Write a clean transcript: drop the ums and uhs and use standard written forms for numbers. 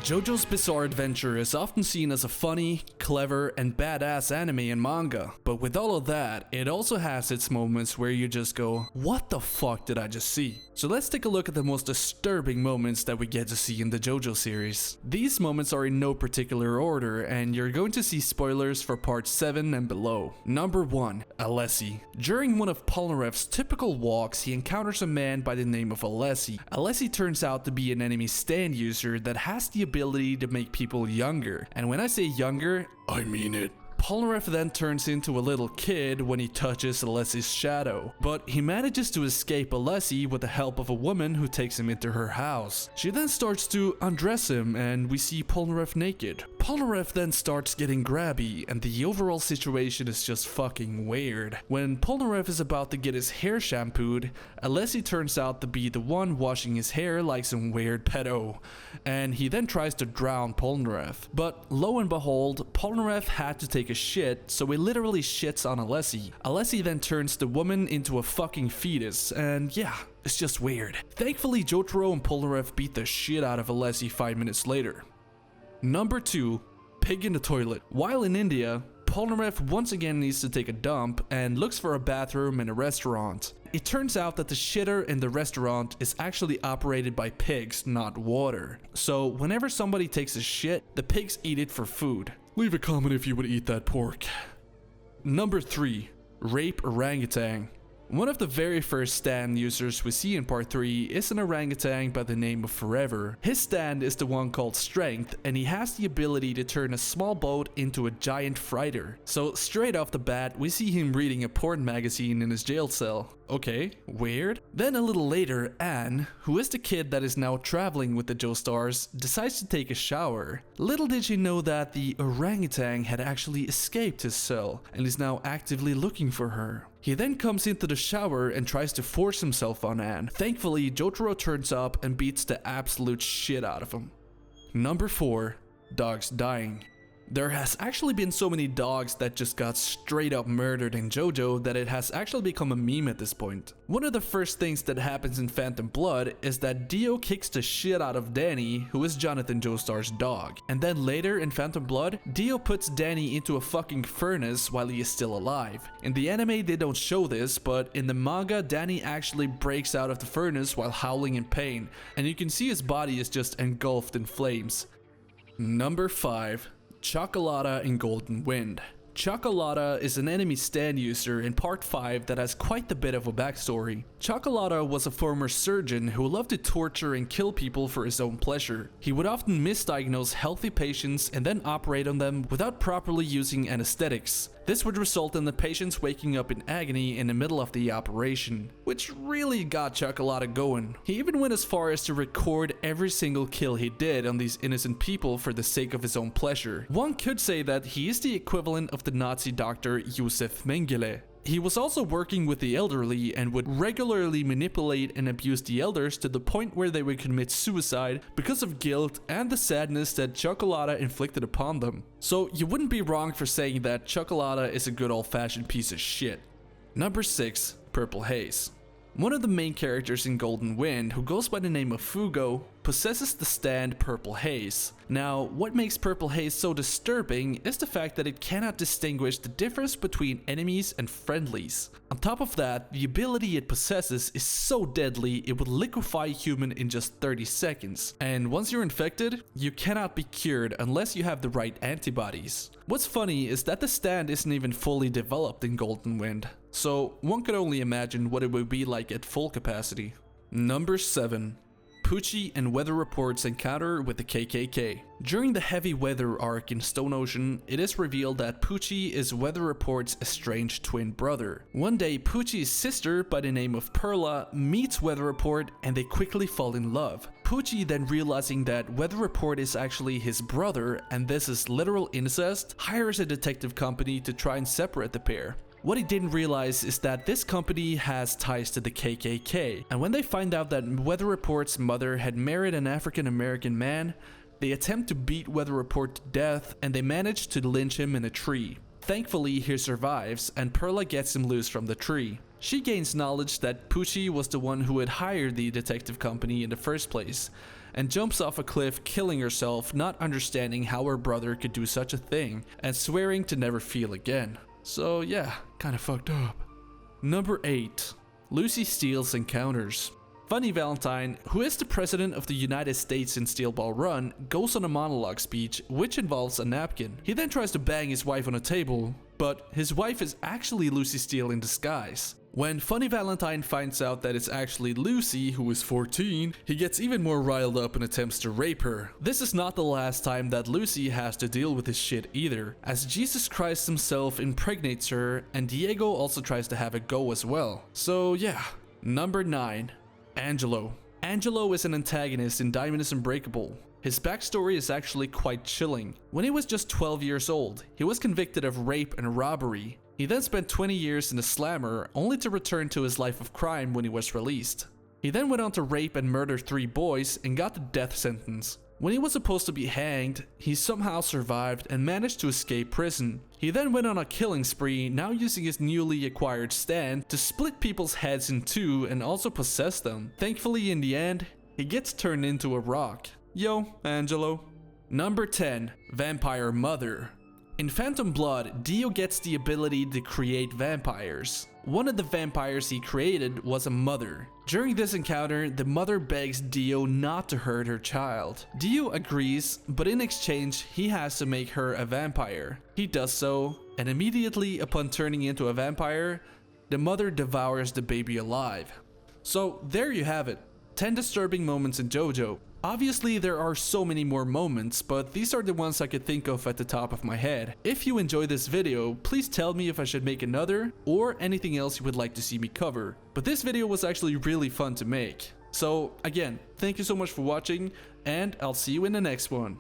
JoJo's Bizarre Adventure is often seen as a funny, clever, and badass anime and manga, but with all of that, it also has its moments where you just go, what the fuck did I just see? So let's take a look at the most disturbing moments that we get to see in the JoJo series. These moments are in no particular order, and you're going to see spoilers for part 7 and below. Number 1. Alessi. During one of Polnareff's typical walks, he encounters a man by the name of Alessi. Alessi turns out to be an enemy stand user that has the ability to make people younger, and when I say younger, I mean it. Polnareff then turns into a little kid when he touches Alessi's shadow, but he manages to escape Alessi with the help of a woman who takes him into her house. She then starts to undress him and we see Polnareff naked. Polnareff then starts getting grabby and the overall situation is just fucking weird. When Polnareff is about to get his hair shampooed, Alessi turns out to be the one washing his hair like some weird pedo, and he then tries to drown Polnareff. But lo and behold, Polnareff had to take a shit, so he literally shits on Alessi. Alessi then turns the woman into a fucking fetus, and yeah, it's just weird. Thankfully, Jotaro and Polnareff beat the shit out of Alessi 5 minutes later. Number 2. Pig in the toilet. While in India, Polnareff once again needs to take a dump and looks for a bathroom in a restaurant. It turns out that the shitter in the restaurant is actually operated by pigs, not water. So whenever somebody takes a shit, the pigs eat it for food. Leave a comment if you would eat that pork. Number 3. Rape orangutan. One of the very first stand users we see in part 3 is an orangutan by the name of Forever. His stand is the one called Strength, and he has the ability to turn a small boat into a giant freighter. So straight off the bat, we see him reading a porn magazine in his jail cell. Okay, weird. Then a little later, Anne, who is the kid that is now traveling with the Joestars, decides to take a shower. Little did she know that the orangutan had actually escaped his cell and is now actively looking for her. He then comes into the shower and tries to force himself on Anne. Thankfully, Jotaro turns up and beats the absolute shit out of him. Number 4. Dogs dying. There has actually been so many dogs that just got straight up murdered in JoJo that it has actually become a meme at this point. One of the first things that happens in Phantom Blood is that Dio kicks the shit out of Danny, who is Jonathan Joestar's dog. And then later in Phantom Blood, Dio puts Danny into a fucking furnace while he is still alive. In the anime they don't show this, but in the manga Danny actually breaks out of the furnace while howling in pain, and you can see his body is just engulfed in flames. Number 5. Chocolata in Golden Wind. Chocolata is an enemy stand user in part 5 that has quite a bit of a backstory. Chocolata was a former surgeon who loved to torture and kill people for his own pleasure. He would often misdiagnose healthy patients and then operate on them without properly using anesthetics. This would result in the patients waking up in agony in the middle of the operation, which really got Chocolata going. He even went as far as to record every single kill he did on these innocent people for the sake of his own pleasure. One could say that he is the equivalent of the Nazi doctor Josef Mengele. He was also working with the elderly and would regularly manipulate and abuse the elders to the point where they would commit suicide because of guilt and the sadness that Chocolata inflicted upon them. So you wouldn't be wrong for saying that Chocolata is a good old-fashioned piece of shit. Number 6. Purple Haze. One of the main characters in Golden Wind, who goes by the name of Fugo, possesses the stand Purple Haze. Now, what makes Purple Haze so disturbing is the fact that it cannot distinguish the difference between enemies and friendlies. On top of that, the ability it possesses is so deadly it would liquefy a human in just 30 seconds. And once you're infected, you cannot be cured unless you have the right antibodies. What's funny is that the stand isn't even fully developed in Golden Wind, so one could only imagine what it would be like at full capacity. Number 7. Pucci and Weather Report's encounter with the KKK. During the heavy weather arc in Stone Ocean, it is revealed that Pucci is Weather Report's estranged twin brother. One day, Pucci's sister, by the name of Perla, meets Weather Report and they quickly fall in love. Pucci, then realizing that Weather Report is actually his brother and this is literal incest, hires a detective company to try and separate the pair. What he didn't realize is that this company has ties to the KKK, and when they find out that Weather Report's mother had married an African American man, they attempt to beat Weather Report to death and they manage to lynch him in a tree. Thankfully, he survives and Perla gets him loose from the tree. She gains knowledge that Pucci was the one who had hired the detective company in the first place, and jumps off a cliff, killing herself, not understanding how her brother could do such a thing, and swearing to never feel again. So yeah, kinda fucked up. Number 8. Lucy Steele's encounters. Funny Valentine, who is the president of the United States in Steel Ball Run, goes on a monologue speech which involves a napkin. He then tries to bang his wife on a table, but his wife is actually Lucy Steele in disguise. When Funny Valentine finds out that it's actually Lucy, who is 14, he gets even more riled up and attempts to rape her. This is not the last time that Lucy has to deal with this shit either, as Jesus Christ himself impregnates her and Diego also tries to have a go as well. So yeah. Number 9. Angelo. Angelo is an antagonist in Diamond is Unbreakable. His backstory is actually quite chilling. When he was just 12 years old, he was convicted of rape and robbery. He then spent 20 years in a slammer, only to return to his life of crime when he was released. He then went on to rape and murder 3 boys and got the death sentence. When he was supposed to be hanged, he somehow survived and managed to escape prison. He then went on a killing spree, now using his newly acquired stand to split people's heads in 2 and also possess them. Thankfully, in the end, he gets turned into a rock. Yo, Angelo. Number 10. Vampire Mother. In Phantom Blood, Dio gets the ability to create vampires. One of the vampires he created was a mother. During this encounter, the mother begs Dio not to hurt her child. Dio agrees, but in exchange, he has to make her a vampire. He does so, and immediately upon turning into a vampire, the mother devours the baby alive. So there you have it. 10 disturbing moments in JoJo. Obviously there are so many more moments, but these are the ones I could think of at the top of my head. If you enjoyed this video, please tell me if I should make another or anything else you would like to see me cover. But this video was actually really fun to make. So again, thank you so much for watching, and I'll see you in the next one.